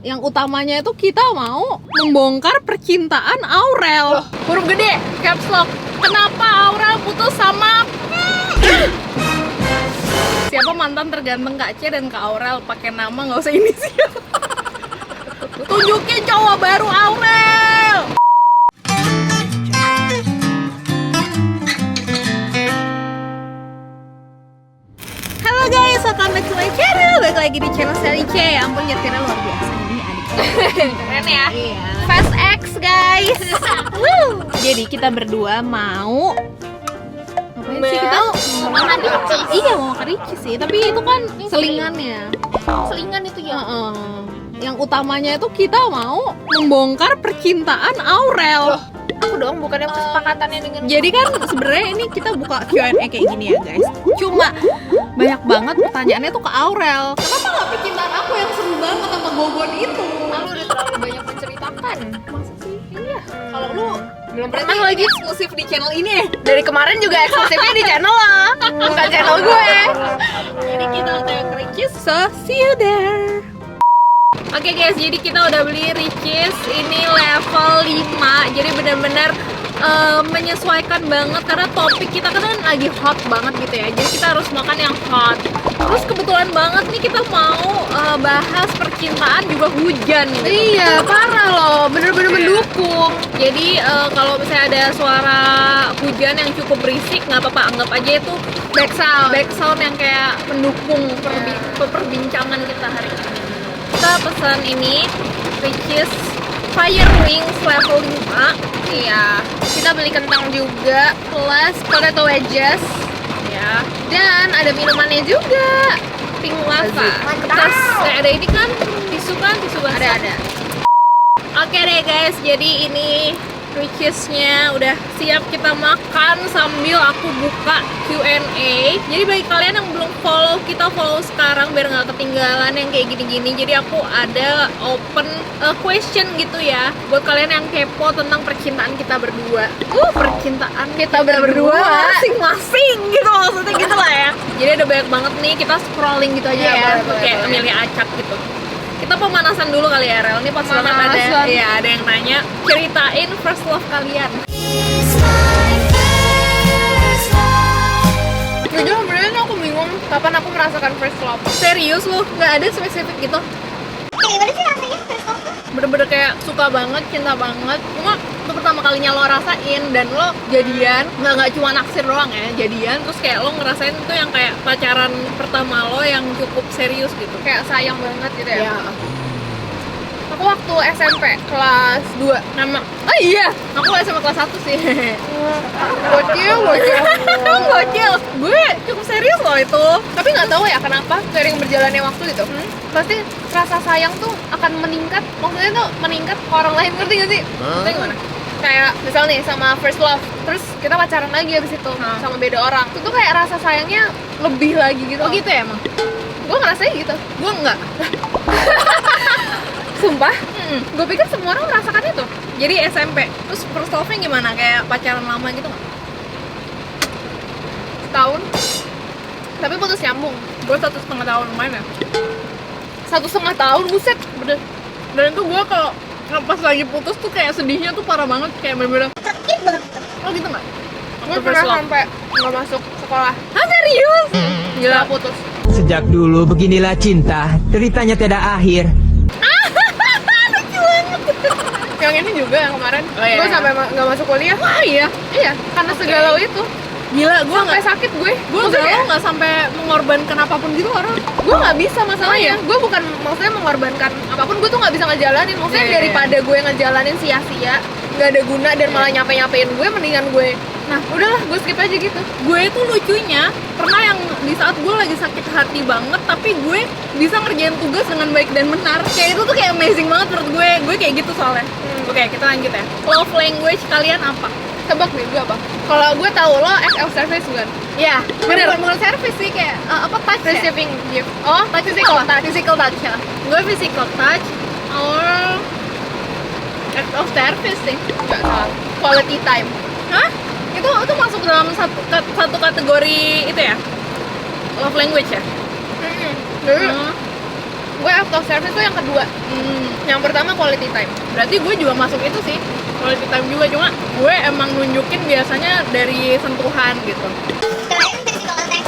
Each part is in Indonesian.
Yang utamanya itu kita mau membongkar percintaan Aurel. Huruf gede, caps lock. Kenapa Aurel putus sama siapa mantan terganteng Kak C dan Kak Aurel? Pakai nama nggak usah inisial. Tunjukin cowok baru Aurel. Halo guys, welcome back to my channel. Balik lagi di channel Sally C. Ya ampun, nyetirnya luar biasa ini adik. Keren ya? Iya. Fast X guys. Woo. Jadi kita berdua mau ngapain sih kita? Mau makan ricis. Iya, mau makan ricis sih, tapi itu kan selingannya. Selingan itu ya? Yang utamanya itu kita mau membongkar percintaan Aurel. Aku dong, bukannya kesepakatannya dengan Jadi kan sebenarnya ini kita buka Q&A kayak gini ya guys. Cuma banyak banget pertanyaannya tuh ke Aurel. Kenapa nggak percintaan aku yang seru banget sama Gogon itu? aku udah terlalu banyak menceritakan. Masa sih? Iya. Kalau lu Belum pernah pernah lagi lagi. eksklusif di channel ini ya? Dari kemarin juga eksklusifnya di channel lo, bukan channel gue. Jadi kita udah ricis, so see you there. Oke guys, jadi kita udah beli ricis ini level 5. Jadi benar-benar menyesuaikan banget karena topik kita kan lagi hot banget gitu ya. Jadi kita harus makan yang hot. Terus kebetulan banget nih kita mau bahas percintaan juga hujan gitu. Iya, parah loh, bener-bener mendukung. Jadi kalau misalnya ada suara hujan yang cukup berisik, nggak apa-apa, anggap aja itu back sound yang kayak mendukung perbincangan kita hari ini. Kita pesan ini ricis Fire Wings level 5. Iya, kita beli kentang juga, plus potato wedges. Ya, Dan ada minumannya juga. pink lava. Mantap. Terus ada ini kan tisu basah. Ada. Oke deh guys, jadi ini ricisnya udah siap kita makan sambil aku buka Q&A. Jadi bagi kalian yang belum follow, kita follow sekarang biar nggak ketinggalan yang kayak gini-gini. Jadi aku ada open question gitu ya buat kalian yang kepo tentang percintaan kita berdua. Percintaan Kita berdua. masing-masing gitu, maksudnya gitu lah ya. Jadi ada banyak banget nih, kita scrolling gitu aja Iya, ya, boleh, kayak boleh. milih acak gitu. Kita pemanasan dulu kali ya, Rel. Ini pas banget Pemanasan. ada yang nanya, ceritain first love kalian. Jujur sebenarnya aku bingung kapan aku merasakan first love. Serius lu? Nggak ada spesifik gitu? Gimana sih rasanya first love? Bener-bener kayak suka banget, cinta banget. Cuma itu pertama kalinya lo rasain dan lo jadian, nggak cuma naksir doang ya, jadian. Terus kayak lo ngerasain tuh yang kayak pacaran pertama lo yang cukup serius gitu. Kayak sayang banget gitu ya. Ya. Aku waktu SMP kelas 2. Nama? Oh iya, aku SMA kelas 1 sih. Bocil. Gokil. Gue cukup serius loh itu. Tapi nggak tahu ya kenapa sering berjalannya waktu gitu. Pasti rasa sayang tuh akan meningkat. Maksudnya tuh meningkat ke orang lain, ngerti gak sih? Maksudnya gimana? Kayak misal nih sama first love, terus kita pacaran lagi abis itu sama beda orang. Itu tuh kayak rasa sayangnya lebih lagi gitu. Oh gitu ya emang? Gue ngerasain gitu. Gue enggak. Sumpah. Gue pikir semua orang merasakan itu. Jadi SMP, terus first love-nya gimana? Kayak pacaran lama gitu nggak? Setahun. Tapi putus nyambung. Gue 1,5 tahun lumayan ya. 1,5 tahun, buset. Bener. Dan itu gue kalau pas lagi putus tuh kayak sedihnya tuh parah banget, kayak bener-bener sakit banget. Oh gitu nggak? Gue Waktu pernah first love. sampai nggak masuk sekolah. Hah serius? Gila putus. Sejak dulu beginilah cinta, deritanya tiada akhir. Yang ini juga yang kemarin. Oh, iya. Gue sampai nggak masuk kuliah. Wah iya. Iya, karena Oke. segalau itu. Gila, gue Sampai nggak. sakit gue. Gue galau nggak sampai mengorbankan apapun gitu orang. Gue nggak bisa masalahnya. Oh, iya? Gue bukan maksudnya mengorbankan apapun. Gue tuh nggak bisa ngejalanin. Maksudnya Iya, iya, daripada gue ngejalanin sia-sia, nggak ada guna dan malah nyampe-nyampein gue, mendingan gue. Nah, udahlah, gue skip aja gitu. Gue itu lucunya pernah yang di saat gue lagi sakit hati banget, tapi gue bisa ngerjain tugas dengan baik dan benar. Kayak itu tuh kayak amazing banget menurut gue. Gue kayak gitu soalnya. Oke, kita lanjut ya. Love language kalian apa? Tebak nih, gue apa? Kalau gue tahu lo act of service bukan? Ya, bener. Bukan service sih, kayak apa touch ya? Receiving gift. Oh, Physical touch ya. Gue physical touch or act of service sih. nggak salah. Quality time. Hah? Itu masuk dalam satu kategori itu ya? Love language ya? Jadi, Hmm. gue act of service tuh yang kedua. Yang pertama quality time. Berarti gue juga masuk itu sih, quality time juga, cuma gue emang nunjukin biasanya dari sentuhan gitu.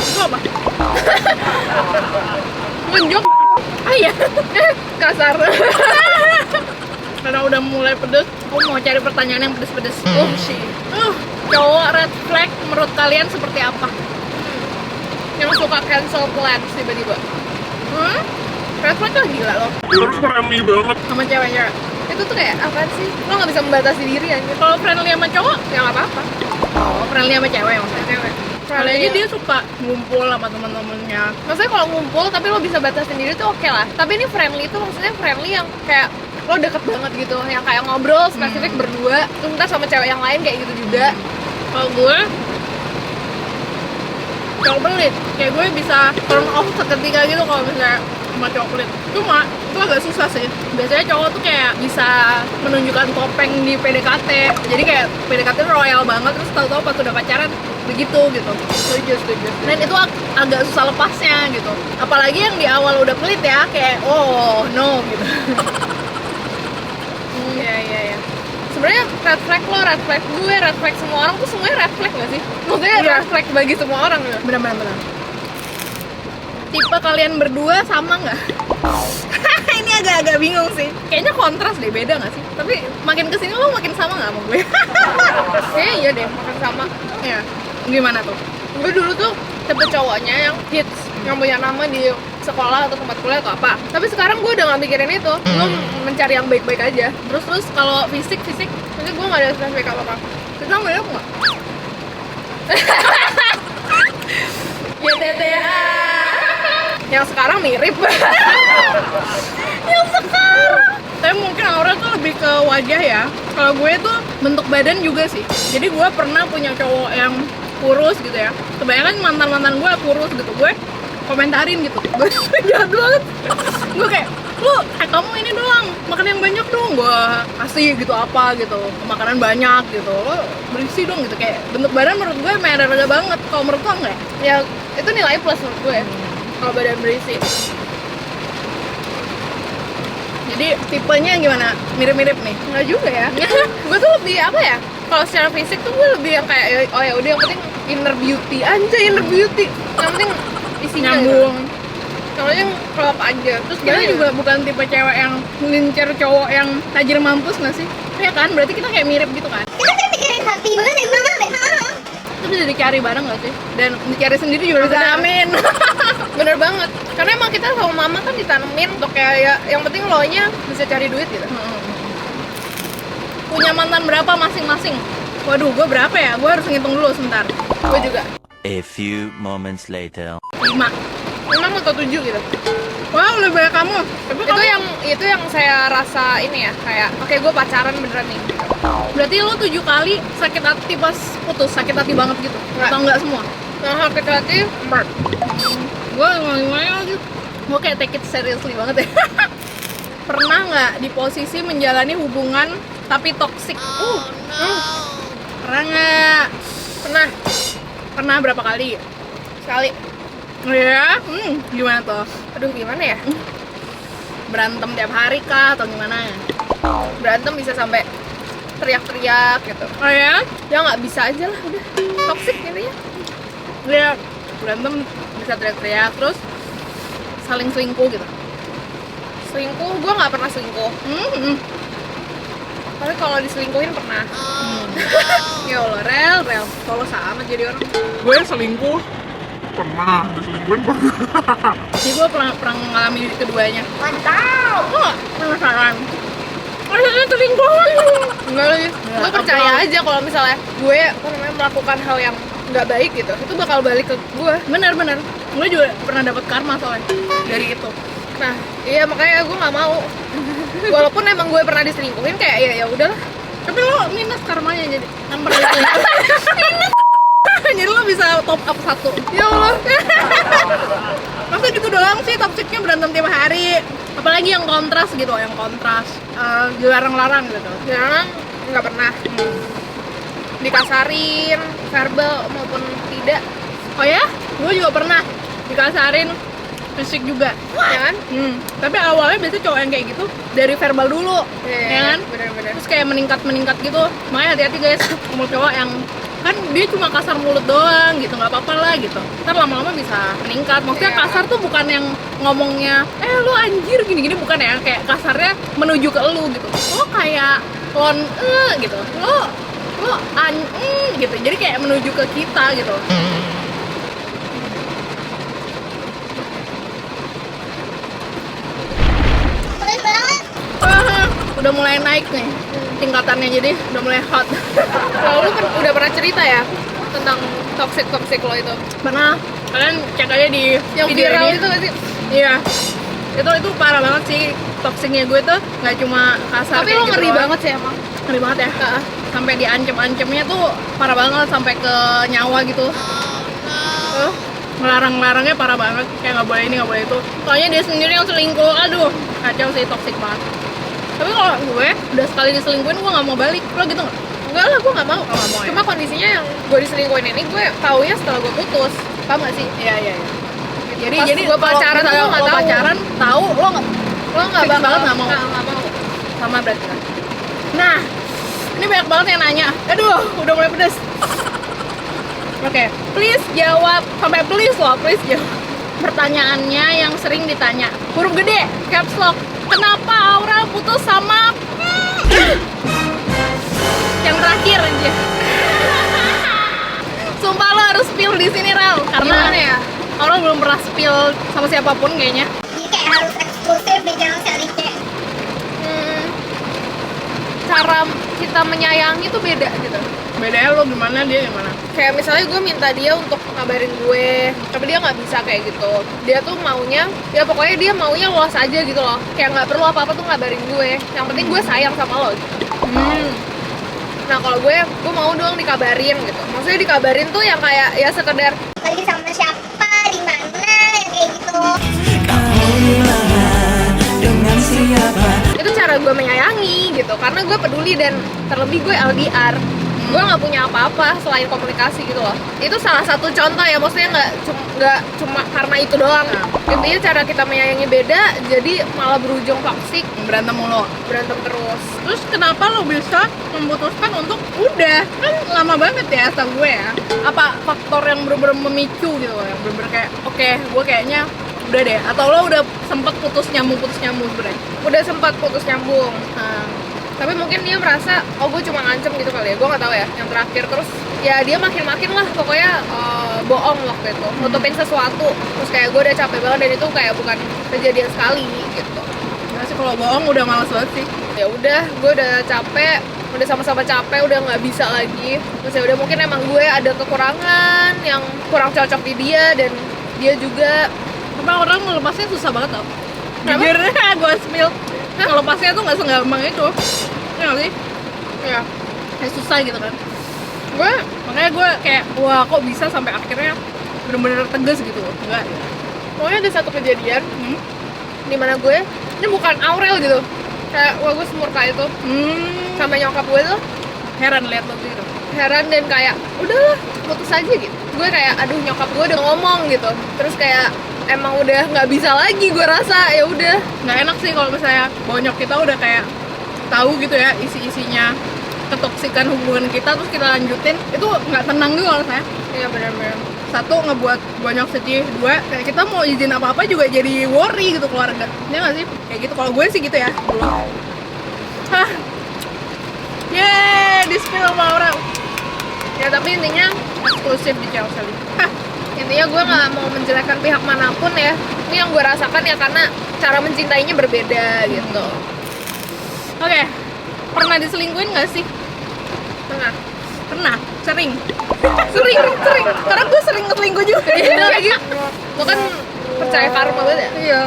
Itu apa? Nunjuk. Ah iya. Kasar. Karena udah mulai pedes, aku mau cari pertanyaan yang pedes-pedes. Oh shit. Cowok red flag menurut kalian seperti apa? Yang suka cancel plans tiba-tiba. Red flag tuh gila loh Terus friendly banget. sama cewek-cewek. Itu tuh kayak apa sih? Lo nggak bisa membatasi diri anjir. Kalau friendly sama cowok, Ya nggak apa-apa. oh friendly sama cewek maksudnya. Cewek. Kali aja dia suka ngumpul sama temen-temennya. Maksudnya kalau ngumpul tapi lo bisa batasin diri tuh oke lah. Tapi ini friendly itu maksudnya friendly yang kayak lo deket banget gitu, yang kayak ngobrol spesifik berdua, terus ntar sama cewek yang lain kayak gitu juga. Kalau gue cowok pelit, kayak gue bisa turn off seketika gitu kalau misalnya sama cowok pelit. Cuma itu agak susah sih. Biasanya cowok tuh kayak bisa menunjukkan topeng di PDKT. Jadi kayak PDKT royal banget, terus tahu-tahu pas udah pacaran begitu gitu. Setuju. Dan itu agak susah lepasnya gitu. Apalagi yang di awal udah pelit ya, kayak oh no gitu. Iya. Sebenarnya red flag lo, red flag gue, red flag semua orang tuh semuanya red flag gak sih? Maksudnya Iya. red flag bagi semua orang gitu. Benar. Tipe kalian berdua sama nggak? Ini agak-agak bingung sih. Kayaknya kontras deh, beda nggak sih? Tapi makin kesini lo makin sama nggak sama gue? Iya deh, makan sama. Ya, gimana tuh? Gue dulu tuh tipe cowoknya yang hits, yang punya nama di sekolah atau tempat kuliah atau apa. Tapi sekarang gue udah gak mikirin itu. Gue mencari yang baik-baik aja. Terus kalau fisik, Maksudnya gue gak ada spesifik apa-apa. kita mirip nggak? Ya TTA. Yang sekarang mirip. Yang sekarang. Tapi mungkin Aura tuh lebih ke wajah ya. Kalau gue tuh bentuk badan juga sih. Jadi gue pernah punya cowok yang kurus gitu ya. Kebanyakan mantan gue kurus gitu. Gue komentarin gitu. Gue jahat banget. Gue kayak, lu kamu ini doang, makan yang banyak dong. Gue kasih gitu apa gitu, makanan banyak gitu. Lo berisi dong gitu. Kayak bentuk badan menurut gue merah-merah banget. Kalau menurut lo enggak? Ya itu nilai plus menurut gue. Kalau badan berisi. Jadi tipenya gimana? Mirip-mirip nih? Enggak juga ya. Gue tuh lebih apa ya? Kalau secara fisik tuh gue lebih yang kayak oh ya udah yang penting inner beauty aja, inner beauty. Yang penting isinya Nyambung. Kalau yang kelap aja. Terus Kita dia juga bukan tipe cewek yang ngincer cowok yang tajir mampus nggak sih? Iya kan? Berarti kita kayak mirip gitu kan? Kita kan mikirin hati banget ya banget deh. Itu bisa dicari bareng nggak sih? Dan dicari sendiri juga bisa. Amin. bener banget. Karena emang kita sama mama kan ditanemin untuk kayak ya, yang penting lo nya bisa cari duit gitu. Punya mantan berapa masing-masing? Waduh, gue berapa ya? Gue harus ngitung dulu sebentar. Gue juga. A few moments later. 5. 6 atau 7 gitu. Wah, lebih banyak kamu. Tapi Itu yang saya rasa ini ya, kayak oke gue pacaran beneran nih. berarti lo 7 kali sakit hati pas putus, sakit hati banget gitu? Nggak. Atau enggak semua? Nah, sakit hati, Gue gimana lagi? Gue kayak take it seriously banget ya. Pernah nggak di posisi menjalani hubungan tapi toksik? Pernah nggak? Pernah berapa kali? sekali. Ya, gimana tuh? Aduh gimana ya? Berantem tiap hari kah atau gimana? Berantem bisa sampai teriak-teriak gitu. Oh ya? Ya nggak bisa aja lah, udah toxic intinya. Dia berantem bisa teriak-teriak terus saling selingkuh gitu. Selingkuh, gue nggak pernah selingkuh. Tapi kalau diselingkuhin pernah. Ya Allah, rel. Kalau sama jadi orang. Gue selingkuh pernah, diselingkuhin pernah. Jadi gue pernah mengalami keduanya. Mantap. Gue gak penasaran. Rasanya selingkuh. Enggak lagi. Gue percaya aja kalau misalnya gue melakukan hal yang nggak baik gitu, itu bakal balik ke gue. Bener. Gue juga pernah dapat karma soalnya dari itu. Nah, iya makanya gue nggak mau. Walaupun emang gue pernah diselingkuhin kayak ya udahlah. Tapi lo minus karmanya jadi kan pernah minus. Jadi lo bisa top up 1. Ya Allah. Masa gitu doang sih toksiknya berantem tiap hari. Apalagi yang kontras gitu, yang kontras dilarang-larang gitu. Jarang nggak pernah. Dikasarin, verbal maupun tidak. Oh ya? Gue juga pernah dikasarin fisik juga. Ya kan? Tapi awalnya biasanya cowok yang kayak gitu dari verbal dulu, ya kan? Bener-bener. Terus kayak meningkat gitu. Makanya hati-hati guys, ketemu cowok yang kan dia cuma kasar mulut doang gitu, nggak apa-apa lah gitu. Ntar lama-lama bisa meningkat. Maksudnya kasar tuh bukan yang ngomongnya, lu anjir gini-gini, bukan ya. Kayak kasarnya menuju ke lu gitu. Lo kayak lon gitu. Lo gitu. Jadi kayak menuju ke kita gitu. Pedes banget. Udah mulai naik nih tingkatannya, jadi udah mulai hot. Kalau lu udah pernah cerita ya tentang toxic lo itu? Pernah, kalian cek aja di Yang video viral ini. itu gak sih? Iya, itu parah banget sih. Toksiknya gue tuh nggak cuma kasar. Tapi kayak lo gitu ngeri doang. banget sih emang. Ngeri banget ya. Sampai diancem-ancemnya tuh parah banget, sampai ke nyawa gitu. Ngelarang-larangnya parah banget, kayak nggak boleh ini, nggak boleh itu. Soalnya dia sendiri yang selingkuh, aduh kacau sih, toksik banget. Tapi kalau gue udah sekali diselingkuhin, gue nggak mau balik. Lo gitu nggak? Enggak lah, gue gak mau. Nggak mau ya? Cuma kondisinya yang gue diselingkuhin ini gue taunya setelah gue putus. Paham gak sih? Iya. Jadi Pas gue kalau pacaran tuh misalnya lo nggak lo tahu. pacaran tahu, lo nggak Lo gak Fix bakal banget nggak mau. Nggak mau. sama berarti kan. Nah, ini banyak banget yang nanya. Aduh, udah mulai pedes. Oke, please jawab, sampai please jawab pertanyaannya yang sering ditanya. Huruf gede, caps lock. Kenapa Aura putus sama yang terakhir aja? Sumpah lo harus spill di sini, Ral. Karena Gimana ya? Aura belum pernah spill sama siapapun kayaknya. Jadi kayak harus eksklusif deh, jangan sharing kayak Cara kita menyayangi tuh beda gitu. Bedanya lo gimana, dia gimana? Kayak misalnya gue minta dia untuk ngabarin gue, tapi dia nggak bisa kayak gitu. Dia tuh maunya, ya pokoknya dia maunya luas aja gitu loh. Kayak nggak perlu apa-apa tuh ngabarin gue. Yang penting gue sayang sama lo gitu. Nah kalau gue mau dong dikabarin gitu. Maksudnya dikabarin tuh yang kayak ya sekedar lagi sama siapa, di mana, yang kayak gitu. itu cara gue menyayangi gitu. Karena gue peduli dan terlebih gue LDR. Gue nggak punya apa-apa selain komunikasi gitu loh. Itu salah satu contoh ya, maksudnya nggak cuma karena itu doang. Intinya cara kita menyayangi beda, jadi malah berujung toksik, Berantem mulu. berantem terus. Terus kenapa lo bisa memutuskan untuk udah? Kan lama banget ya setahu gue ya. Apa faktor yang bener-bener memicu gitu loh, yang bener-bener kayak oke, gue kayaknya udah deh. Atau lo udah sempet putus nyambung sebenarnya? Udah sempat putus nyambung. Nah, Tapi mungkin dia merasa, oh gue cuma ngancem gitu kali ya, gue nggak tahu ya. Yang terakhir terus ya dia makin lah pokoknya bohong waktu itu, nutupin sesuatu. Terus kayak gue udah capek banget dan itu kayak bukan kejadian sekali gitu. nggak sih, kalau bohong udah males banget sih. Ya udah, gue udah capek, udah sama-sama capek, udah nggak bisa lagi. Terus ya udah, mungkin emang gue ada kekurangan yang kurang cocok di dia dan dia juga. Tapi orang melepasnya susah banget tau. Kenapa? Jujur, gue spill. Melepasnya tuh nggak segampang itu. Ya nggak sih? Ya, Kayak susah gitu kan. gue Makanya gue kayak, wah kok bisa sampai akhirnya bener-bener tegas gitu. Enggak. pokoknya ada satu kejadian Hmm? dimana gue, ini bukan Aurel gitu, kayak wah gue semurka itu sampai nyokap gue tuh Heran liat lo gitu. heran dan kayak udahlah putus aja gitu. Gue kayak aduh, nyokap gue udah ngomong gitu, terus kayak emang udah nggak bisa lagi, gue rasa ya udah. Nggak enak sih kalau misalnya bonyok kita udah kayak tahu gitu ya isi-isinya ketoksikan hubungan kita, terus kita lanjutin, itu nggak tenang juga kalau saya. Iya benar-benar. Satu, ngebuat bonyok sedih. Dua, kayak kita mau izin apa-apa juga jadi worry gitu keluarga. Iya nggak sih? Kayak gitu, kalau gue sih gitu ya dulu. Hah, yeay, di-spill sama orang. Ya tapi intinya Eksklusif di Chelsea. Hah, intinya gue nggak mau menjelekkan pihak manapun ya. Ini yang gue rasakan ya, karena cara mencintainya berbeda gitu. oke. Pernah diselingkuhin nggak sih? Tengah. Pernah? Sering? Sering. Karena gue sering ngeselingkuh juga. Iya lagi. Lo kan percaya karma banget ya. Iya.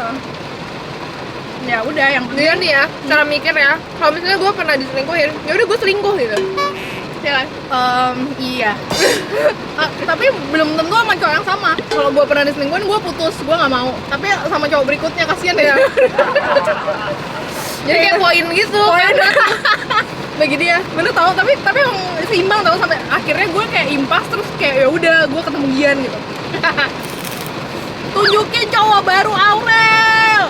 Ya udah, yang penting Dia nih ya, cara mikir ya. Kalau misalnya gue pernah diselingkuhin, ya udah gue selingkuh gitu. Ya kan? Iya. Tapi belum tentu sama cowok yang sama. Kalau gue pernah diselingkuhin, gue putus, gue nggak mau. Tapi sama cowok berikutnya, kasihan deh. Jadi kayak poin gitu. Poin. Bagi dia, bener tau. Tapi emang seimbang tau, sampai akhirnya gue kayak impas, terus kayak ya udah gue ketemu Gian gitu. Tuh tunjukin cowok baru Aurel.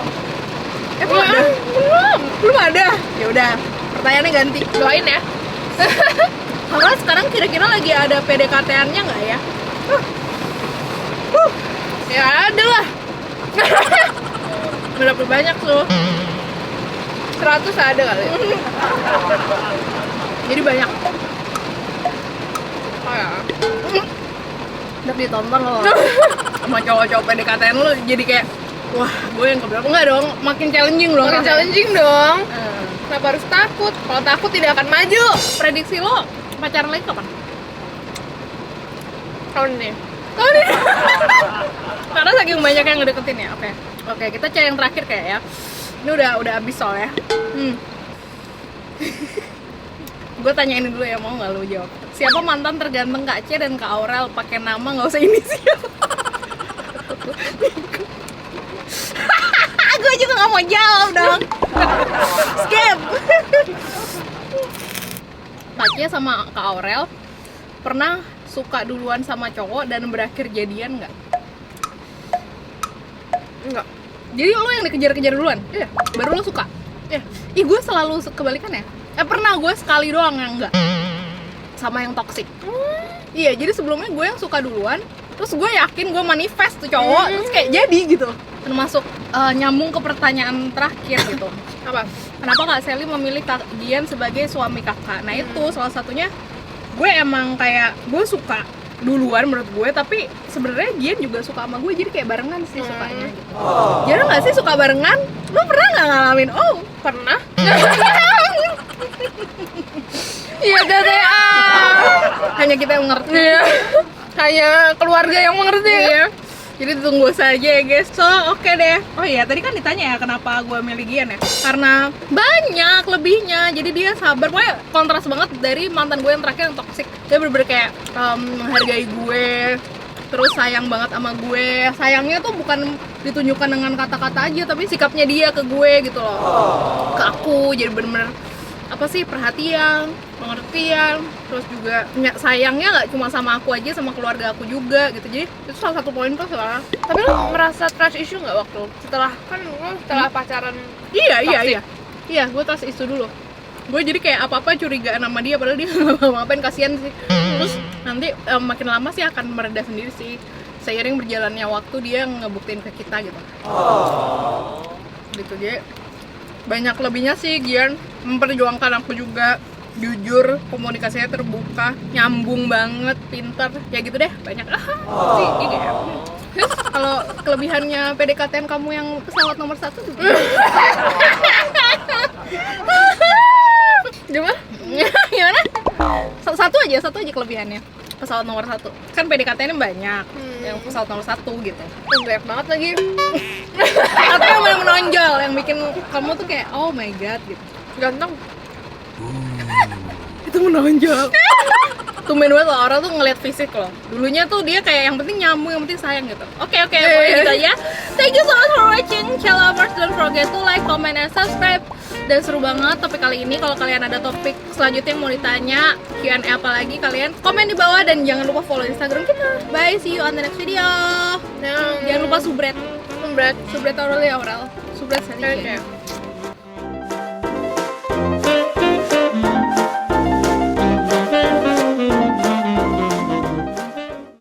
Belum ada. Ya udah, pertanyaannya ganti. Doain ya. Aurel sekarang kira-kira lagi ada PDKT-annya nggak ya? Ya ada lah. Berapa banyak tuh? 100 ada kali. Jadi banyak. Oh ya. Udah ditonton loh sama cowok-cowok PDKT-an lu, jadi kayak wah gue yang keberapa. Enggak dong, makin challenging loh. Makin challenging dong. Kenapa harus takut? Kalau takut tidak akan maju. Prediksi lo pacaran lagi kapan? Tahun ini. Karena saking banyak yang ngedeketin ya. Oke, kita cari yang terakhir kayak ya. Ini udah habis soalnya. Gue tanya ini dulu ya, mau nggak lo jawab? Siapa mantan terganteng Kak C dan Kak Aurel? Pakai nama nggak usah inisial. Gue juga nggak mau jawab dong. Skip. Kak C sama Kak Aurel pernah suka duluan sama cowok dan berakhir jadian nggak? Enggak. Jadi lo yang dikejar-kejar duluan? Iya. Baru lo suka? Iya. Ih, gue selalu kebalikannya. Pernah gue sekali doang yang enggak. Sama yang toksik. Iya, jadi sebelumnya gue yang suka duluan, terus gue yakin gue manifest tuh cowok, terus kayak jadi gitu. Termasuk nyambung ke pertanyaan terakhir gitu. Apa? Kenapa Kak Sally memilih Kak Gian sebagai suami kakak? Nah itu salah satunya, gue emang kayak gue suka duluan menurut gue, tapi sebenarnya Gian juga suka sama gue, jadi kayak barengan sih sukanya gitu. Jarang nggak sih suka barengan? Lo pernah nggak ngalamin? Oh, Pernah? Iya, TTA. hanya kita yang ngerti. Iya. Hanya keluarga yang mengerti. Iya. Jadi tunggu saja ya guys. So oke deh. Oh iya, tadi kan ditanya ya kenapa gue milih Gian ya. Karena banyak lebihnya. Jadi dia sabar. Pokoknya kontras banget dari mantan gue yang terakhir yang toxic. Dia bener-bener kayak menghargai gue, terus sayang banget sama gue. Sayangnya tuh bukan ditunjukkan dengan kata-kata aja, tapi sikapnya dia ke gue gitu loh. Ke aku, jadi bener-bener apa sih, perhatian, pengertian, terus juga sayangnya nggak cuma sama aku aja, sama keluarga aku juga gitu. Jadi itu salah satu poin plus lah. Tapi lo merasa trust issue nggak waktu setelah pacaran? Iya, gue trust issue dulu. Gue jadi kayak apa-apa curigaan sama dia, padahal dia nggak ngapain, kasihan sih. Terus nanti makin lama sih akan mereda sendiri sih, seiring berjalannya waktu dia ngebuktiin ke kita gitu. Gitu, jadi banyak lebihnya sih Gian. Memperjuangkan aku juga, jujur, komunikasinya terbuka, nyambung banget, pintar, ya gitu deh, banyak sih gitu ya. Terus kalau kelebihannya PDKT kamu yang pesawat nomor 1 tuh gimana? Satu aja kelebihannya pesawat nomor 1. Kan PDKT-nya banyak, yang pesawat nomor 1 gitu. Banyak banget lagi. Atau yang paling menonjol, yang bikin kamu tuh kayak oh my god gitu. Ganteng. Itu menonjol. Tumben banget loh, orang tuh ngeliat fisik loh. Dulunya tuh dia kayak yang penting nyambung, yang penting sayang gitu. Oke, pokoknya gitu aja. Thank you so much for watching. Chill lovers, don't forget to like, comment, and subscribe. Dan seru banget topik kali ini. Kalau kalian ada topik selanjutnya yang mau ditanya, Q&A apa lagi, kalian komen di bawah. Dan jangan lupa follow Instagram kita. Bye, see you on the next video. Jangan lupa subret Aurelia Aurel. Subret Sally.